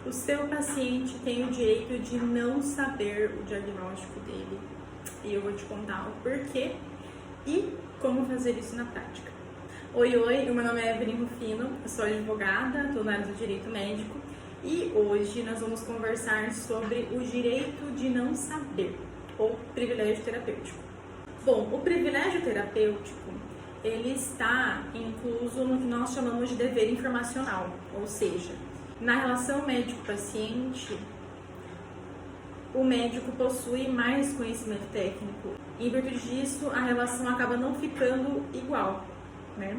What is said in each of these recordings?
O seu paciente tem o direito de não saber o diagnóstico dele. E eu vou te contar o porquê e como fazer isso na prática. Oi, meu nome é Evelyn Rufino, eu sou advogada, estou na área do direito médico e hoje nós vamos conversar sobre o direito de não saber, ou privilégio terapêutico. Bom, o privilégio terapêutico, ele está incluso no que nós chamamos de dever informacional, ou seja, na relação médico-paciente, o médico possui mais conhecimento técnico. Em virtude disso, a relação acaba não ficando igual, né?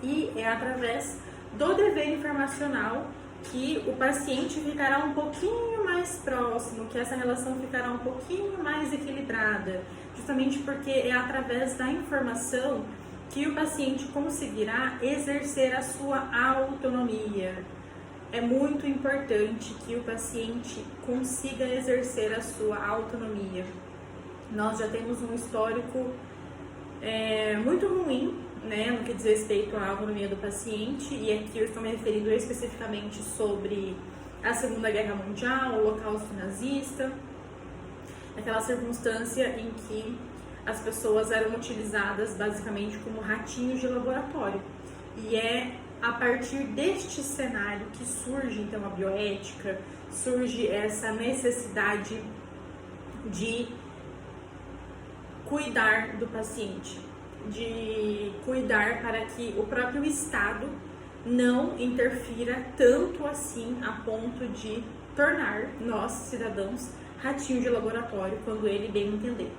E é através do dever informacional que o paciente ficará um pouquinho mais próximo, que essa relação ficará um pouquinho mais equilibrada, justamente porque é através da informação que o paciente conseguirá exercer a sua autonomia. É muito importante que o paciente consiga exercer a sua autonomia. Nós já temos um histórico muito ruim, né, no que diz respeito à autonomia do paciente, e aqui eu estou me referindo especificamente sobre a Segunda Guerra Mundial, o Holocausto nazista, aquela circunstância em que as pessoas eram utilizadas basicamente como ratinhos de laboratório. E é a partir deste cenário que surge então a bioética, surge essa necessidade de cuidar do paciente, de cuidar para que o próprio Estado não interfira tanto assim a ponto de tornar nós, cidadãos, ratinhos de laboratório, quando ele bem entender.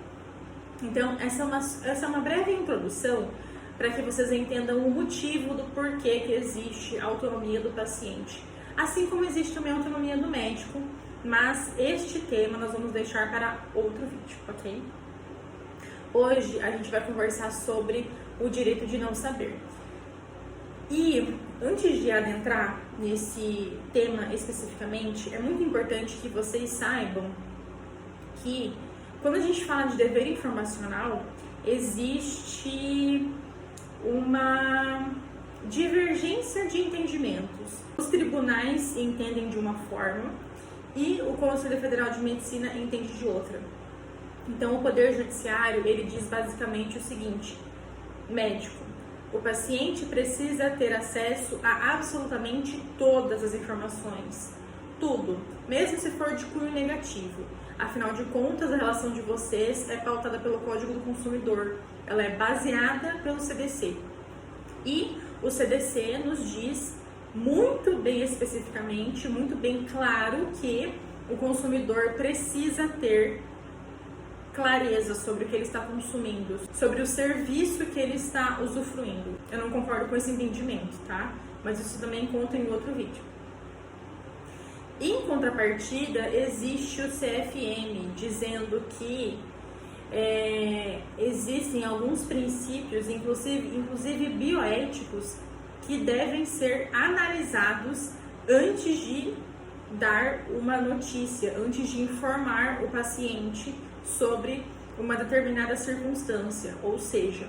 Então, essa é uma breve introdução para que vocês entendam o motivo do porquê que existe a autonomia do paciente, assim como existe também a autonomia do médico, mas este tema nós vamos deixar para outro vídeo, ok? Hoje a gente vai conversar sobre o direito de não saber. E antes de adentrar nesse tema especificamente, é muito importante que vocês saibam que quando a gente fala de dever informacional, existe uma divergência de entendimentos. Os tribunais entendem de uma forma e o Conselho Federal de Medicina entende de outra. Então, o Poder Judiciário, ele diz basicamente o seguinte: médico, o paciente precisa ter acesso a absolutamente todas as informações, tudo, mesmo se for de cunho negativo. Afinal de contas, a relação de vocês é pautada pelo Código do Consumidor, ela é baseada pelo CDC. E o CDC nos diz muito bem especificamente, muito bem claro que o consumidor precisa ter clareza sobre o que ele está consumindo, sobre o serviço que ele está usufruindo. Eu não concordo com esse entendimento, tá? Mas isso também conta em outro vídeo. Em contrapartida, existe o CFM dizendo que existem alguns princípios, inclusive bioéticos, que devem ser analisados antes de dar uma notícia, antes de informar o paciente sobre uma determinada circunstância. Ou seja,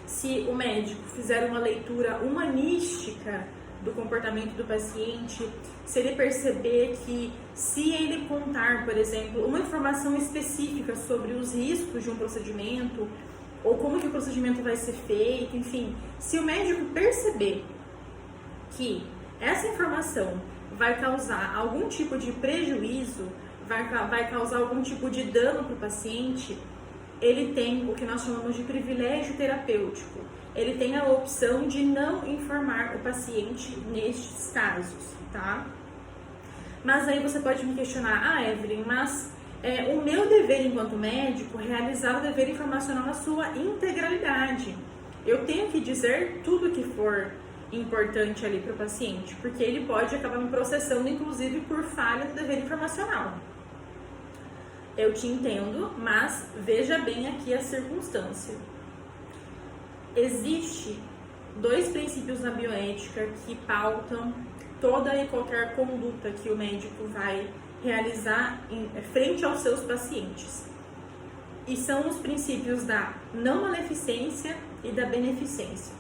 se o médico fizer uma leitura humanística do comportamento do paciente, se ele perceber que se ele contar, por exemplo, uma informação específica sobre os riscos de um procedimento, ou como que o procedimento vai ser feito, enfim, se o médico perceber que essa informação vai causar algum tipo de prejuízo, vai causar algum tipo de dano para o paciente, ele tem o que nós chamamos de privilégio terapêutico. Ele tem a opção de não informar o paciente nestes casos, tá? Mas aí você pode me questionar: Evelyn, mas o meu dever enquanto médico é realizar o dever informacional na sua integralidade. Eu tenho que dizer tudo que for importante ali para o paciente, porque ele pode acabar me processando, inclusive, por falha do dever informacional. Eu te entendo, mas veja bem aqui a circunstância. Existem dois princípios na bioética que pautam toda e qualquer conduta que o médico vai realizar frente aos seus pacientes. E são os princípios da não maleficência e da beneficência.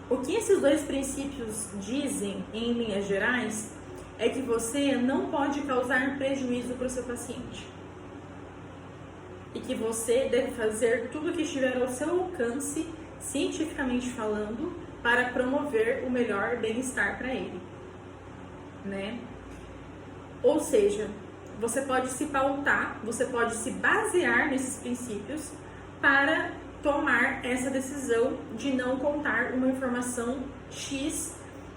O que esses dois princípios dizem, em linhas gerais, é que você não pode causar prejuízo para o seu paciente. E que você deve fazer tudo o que estiver ao seu alcance, cientificamente falando, para promover o melhor bem-estar para ele, né? Ou seja, você pode se pautar, você pode se basear nesses princípios para tomar essa decisão de não contar uma informação X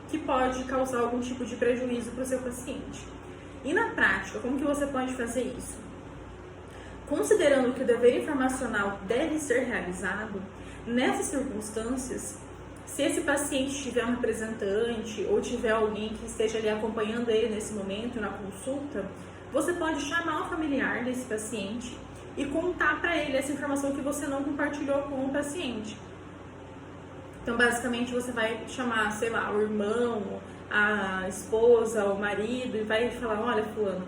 que pode causar algum tipo de prejuízo para o seu paciente. E na prática, como que você pode fazer isso? Considerando que o dever informacional deve ser realizado, nessas circunstâncias, se esse paciente tiver um representante ou tiver alguém que esteja ali acompanhando ele nesse momento, na consulta, você pode chamar o familiar desse paciente e contar para ele essa informação que você não compartilhou com o paciente. Então, basicamente, você vai chamar, sei lá, o irmão, a esposa, o marido e vai falar, olha, fulano,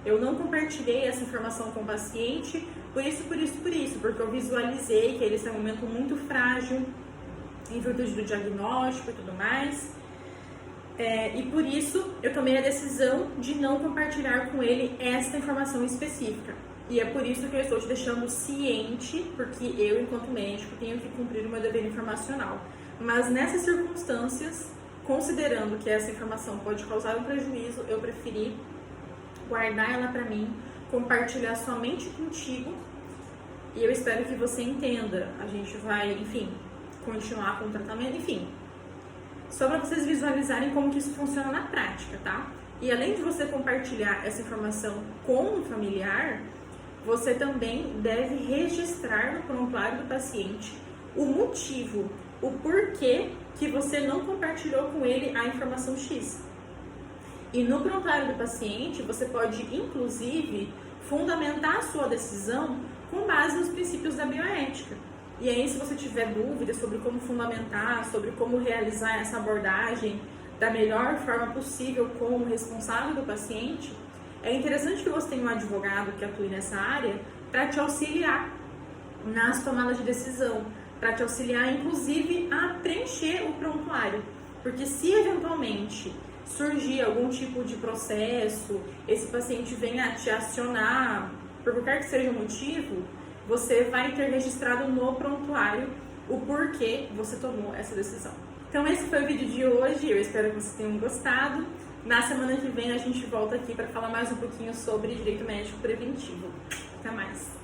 eu não compartilhei essa informação com o paciente por isso, porque eu visualizei que ele está em um momento muito frágil, em virtude do diagnóstico e tudo mais. E por isso eu tomei a decisão de não compartilhar com ele essa informação específica. E é por isso que eu estou te deixando ciente, porque eu, enquanto médico, tenho que cumprir o meu dever informacional. Mas nessas circunstâncias, considerando que essa informação pode causar um prejuízo, eu preferi guardar ela para mim, compartilhar somente contigo. E eu espero que você entenda. A gente vai, enfim, continuar com o tratamento, enfim. Só para vocês visualizarem como que isso funciona na prática, tá? E além de você compartilhar essa informação com o familiar, você também deve registrar no prontuário do paciente o motivo, o porquê que você não compartilhou com ele a informação X. E no prontuário do paciente, você pode, inclusive, fundamentar a sua decisão com base nos princípios da bioética. E aí, se você tiver dúvidas sobre como fundamentar, sobre como realizar essa abordagem da melhor forma possível como responsável do paciente, é interessante que você tenha um advogado que atue nessa área para te auxiliar nas tomadas de decisão, para te auxiliar, inclusive, a preencher o prontuário. Porque se eventualmente surgir algum tipo de processo, esse paciente venha a te acionar, por qualquer que seja o motivo, você vai ter registrado no prontuário o porquê você tomou essa decisão. Então esse foi o vídeo de hoje, eu espero que vocês tenham gostado. Na semana que vem a gente volta aqui para falar mais um pouquinho sobre direito médico preventivo. Até mais!